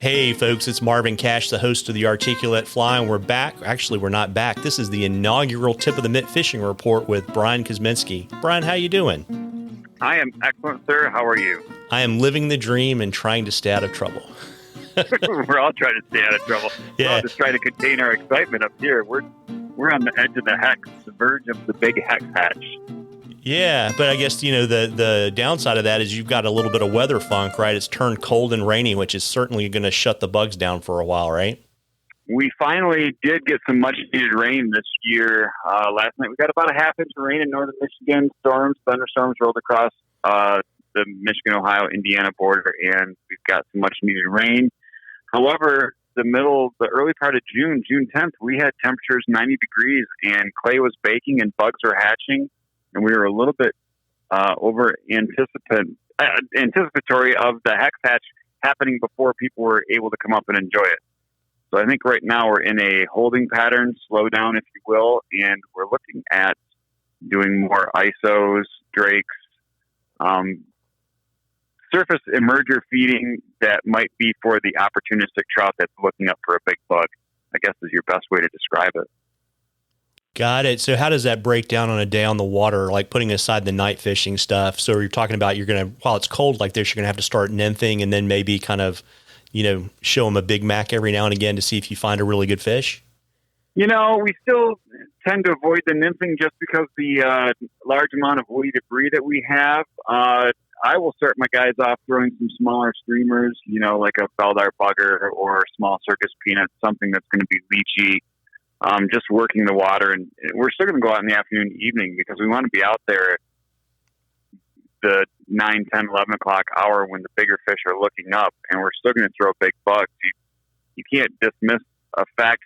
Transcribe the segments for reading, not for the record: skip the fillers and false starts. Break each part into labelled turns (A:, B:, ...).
A: Hey folks, it's Marvin Cash, the host of the Articulate Fly, and we're back. Actually, we're not back. This is the inaugural Tip of the Mitt Fishing Report with Brian Kosminski. Brian, how you doing?
B: I am excellent, sir. How are you?
A: I am living the dream and trying to stay out of trouble.
B: We're all trying to stay out of trouble.
A: Yeah.
B: We're all just trying to contain our excitement up here. We're on the edge of the hex, the verge of the big hex hatch.
A: Yeah, but I guess, the downside of that is you've got a little bit of weather funk, right? It's turned cold and rainy, which is certainly going to shut the bugs down for a while, right?
B: We finally did get some much-needed rain this year. Last night we got about a half inch of rain in northern Michigan. Thunderstorms rolled across the Michigan-Ohio, Indiana border, and we've got some much-needed rain. However, the early part of June 10th, we had temperatures 90 degrees, and clay was baking and bugs were hatching. And we were a little bit over anticipatory of the hex hatch happening before people were able to come up and enjoy it. So I think right now we're in a holding pattern, slow down, if you will, and we're looking at doing more ISOs, drakes, surface emerger feeding that might be for the opportunistic trout that's looking up for a big bug, I guess is your best way to describe it.
A: Got it. So how does that break down on a day on the water, like putting aside the night fishing stuff? So you're talking about while it's cold like this, you're going to have to start nymphing and then maybe kind of, show them a Big Mac every now and again to see if you find a really good fish?
B: We still tend to avoid the nymphing just because the large amount of woody debris that we have. I will start my guys off throwing some smaller streamers, like a Beldar bugger or small circus peanut, something that's going to be leachy. Just working the water, and we're still going to go out in the afternoon and evening because we want to be out there the 9, 10, 11 o'clock hour when the bigger fish are looking up, and we're still going to throw big bugs. You can't dismiss a fact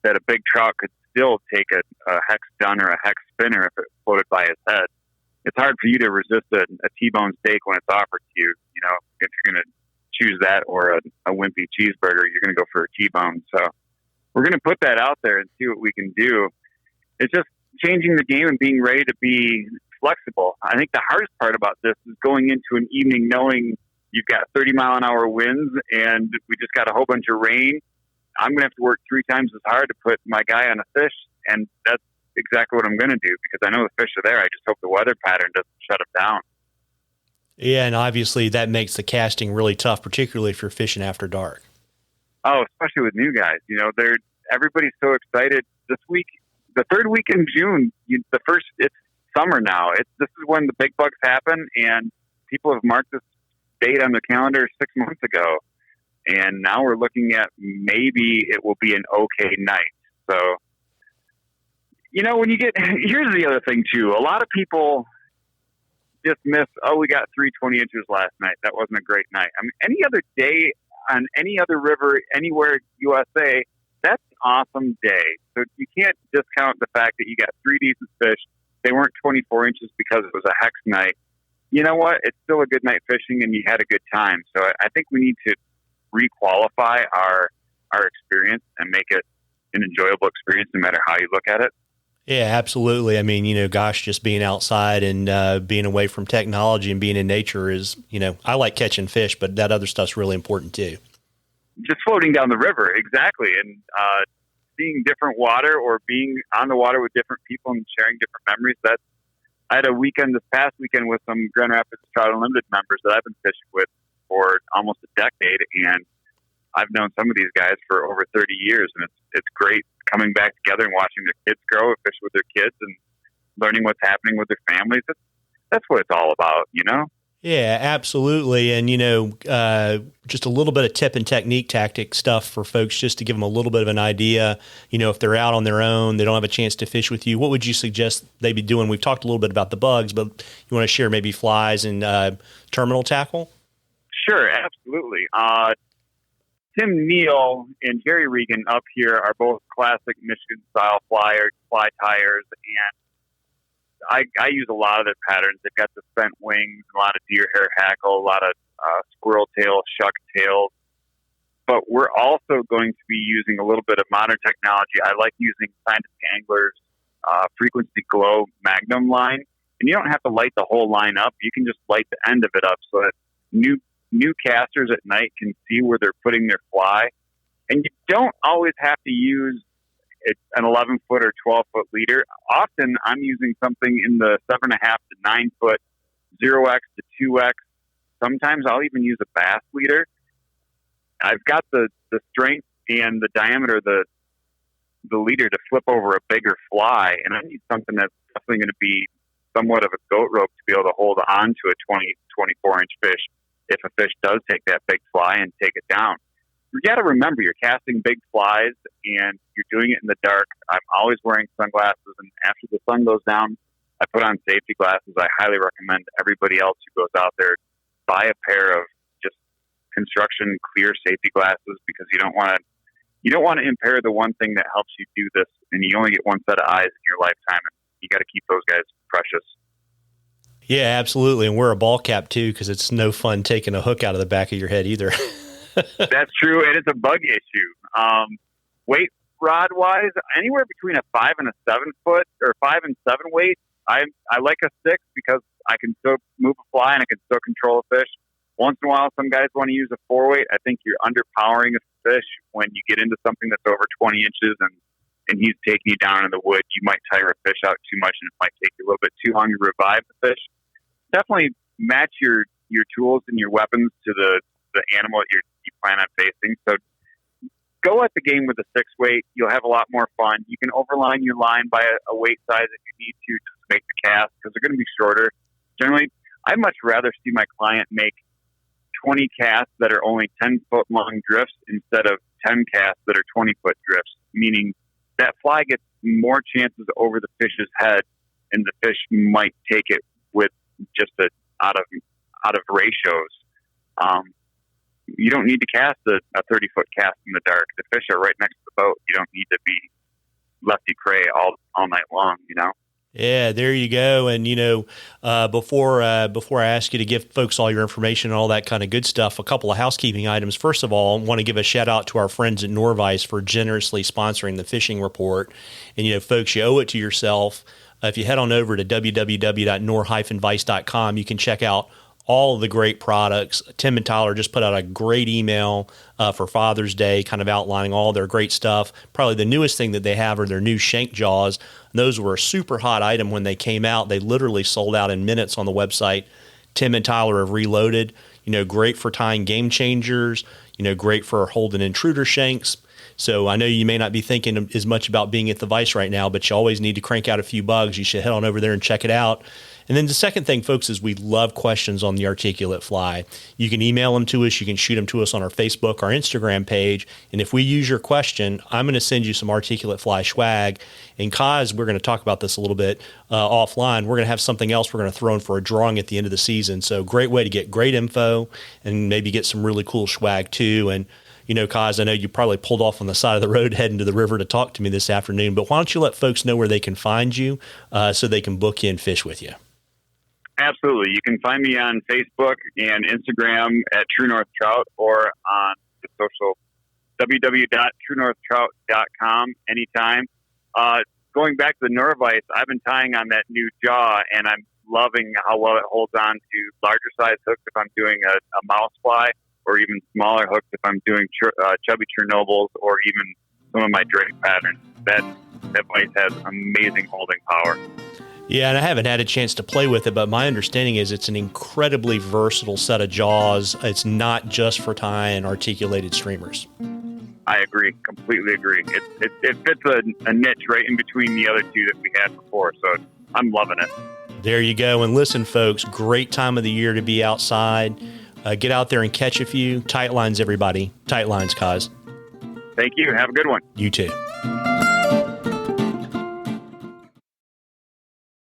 B: that a big trout could still take a hex dun or a hex spinner if it floated by his head. It's hard for you to resist a T-bone steak when it's offered to you. If you're going to choose that or a wimpy cheeseburger, you're going to go for a T-bone. So we're going to put that out there and see what we can do. It's just changing the game and being ready to be flexible. I think the hardest part about this is going into an evening knowing you've got 30-mile-an-hour winds and we just got a whole bunch of rain. I'm going to have to work 3 times as hard to put my guy on a fish, and that's exactly what I'm going to do because I know the fish are there. I just hope the weather pattern doesn't shut them down.
A: Yeah, and obviously that makes the casting really tough, particularly if you're fishing after dark.
B: Oh, especially with new guys. Everybody's so excited. This week, the third week in June, it's summer now. This is when the big bugs happen, and people have marked this date on the calendar 6 months ago. And now we're looking at maybe it will be an okay night. So, here's the other thing too. A lot of people dismiss, we got 320 inches last night. That wasn't a great night. I mean, any other day on any other river, anywhere USA, that's an awesome day. So you can't discount the fact that you got 3 decent fish. They weren't 24 inches because it was a hex night. You know what? It's still a good night fishing and you had a good time. So I think we need to requalify our experience and make it an enjoyable experience no matter how you look at it.
A: Yeah, absolutely. I mean, just being outside and being away from technology and being in nature is, I like catching fish, but that other stuff's really important too.
B: Just floating down the river, exactly. And seeing different water or being on the water with different people and sharing different memories. I had a weekend this past weekend with some Grand Rapids Trout Unlimited members that I've been fishing with for almost a decade. And I've known some of these guys for over 30 years. And it's great coming back together and watching their kids grow, fish with their kids and learning what's happening with their families. That's what it's all about,
A: Yeah, absolutely. And, just a little bit of tip and technique tactic stuff for folks just to give them a little bit of an idea. If they're out on their own, they don't have a chance to fish with you. What would you suggest they be doing? We've talked a little bit about the bugs, but you want to share maybe flies and terminal tackle?
B: Sure, absolutely. Tim Neal and Jerry Regan up here are both classic Michigan-style fly tires, and I use a lot of their patterns. They've got the spent wings, a lot of deer hair hackle, a lot of squirrel tail, shuck tails. But we're also going to be using a little bit of modern technology. I like using Scientific Angler's Frequency Glow Magnum line. And you don't have to light the whole line up. You can just light the end of it up so that new new casters at night can see where they're putting their fly. And you don't always have to use an 11-foot or 12-foot leader. Often I'm using something in the 7.5 to 9-foot, 0x to 2x. Sometimes I'll even use a bass leader. I've got the strength and the diameter of the leader to flip over a bigger fly, and I need something that's definitely going to be somewhat of a goat rope to be able to hold on to a 20, 24-inch fish if a fish does take that big fly and take it down. You got to remember, you're casting big flies and you're doing it in the dark. I'm always wearing sunglasses, and after the sun goes down, I put on safety glasses. I highly recommend everybody else who goes out there buy a pair of just construction clear safety glasses, because you don't want to impair the one thing that helps you do this, and you only get one set of eyes in your lifetime, and you got to keep those guys precious. Yeah,
A: absolutely. And wear a ball cap too, because it's no fun taking a hook out of the back of your head either.
B: That's true, and it's a bug issue. Weight rod wise, anywhere between a 5 and a 7 foot, or 5 and 7 weight. I like a 6 because I can still move a fly and I can still control a fish. Once in a while, some guys want to use a 4 weight. I think you're underpowering a fish when you get into something that's over 20 inches and he's taking you down in the wood. You might tire a fish out too much, and it might take you a little bit too long to revive the fish. Definitely match your tools and your weapons to the animal that you plan on facing. So go at the game with a 6 weight. You'll have a lot more fun. You can overline your line by a weight size if you need to make the cast, because they're going to be shorter. Generally, I'd much rather see my client make 20 casts that are only 10-foot long drifts instead of 10 casts that are 20-foot drifts, meaning that fly gets more chances over the fish's head, and the fish might take it with just out of ratios. You don't need to cast a 30-foot cast in the dark. The fish are right next to the boat. You don't need to be lefty prey all night long, you know?
A: Yeah, there you go. And, before I ask you to give folks all your information and all that kind of good stuff, a couple of housekeeping items. First of all, I want to give a shout out to our friends at Norvise for generously sponsoring the fishing report. And, folks, you owe it to yourself. If you head on over to www.nor-vice.com, you can check out all of the great products. Tim and Tyler just put out a great email for Father's Day, kind of outlining all their great stuff. Probably the newest thing that they have are their new shank jaws. And those were a super hot item when they came out. They literally sold out in minutes on the website. Tim and Tyler have reloaded. Great for tying game changers. Great for holding intruder shanks. So I know you may not be thinking as much about being at the Vice right now, but you always need to crank out a few bugs. You should head on over there and check it out. And then the second thing, folks, is we love questions on the articulate fly. You can email them to us. You can shoot them to us on our Facebook, our Instagram page. And if we use your question, I'm going to send you some articulate fly swag. And Kaz, we're going to talk about this a little bit offline. We're going to have something else we're going to throw in for a drawing at the end of the season. So great way to get great info and maybe get some really cool swag too. And Kaz, I know you probably pulled off on the side of the road heading to the river to talk to me this afternoon, but why don't you let folks know where they can find you so they can book you and fish with you?
B: Absolutely. You can find me on Facebook and Instagram at True North Trout, or on the social www.truenorthtrout.com anytime. Going back to the Norvise, I've been tying on that new jaw, and I'm loving how well it holds on to larger size hooks if I'm doing a mouse fly, or even smaller hooks if I'm doing chubby Chernobyls, or even some of my drake patterns. That vise has amazing holding power.
A: Yeah, and I haven't had a chance to play with it, but my understanding is it's an incredibly versatile set of jaws. It's not just for tying articulated streamers.
B: I agree, completely agree. It fits a niche right in between the other two that we had before, so I'm loving it.
A: There you go. And listen, folks, great time of the year to be outside. Get out there and catch a few. Tight lines, everybody. Tight lines, Kaz.
B: Thank you. Have a good one.
A: You too.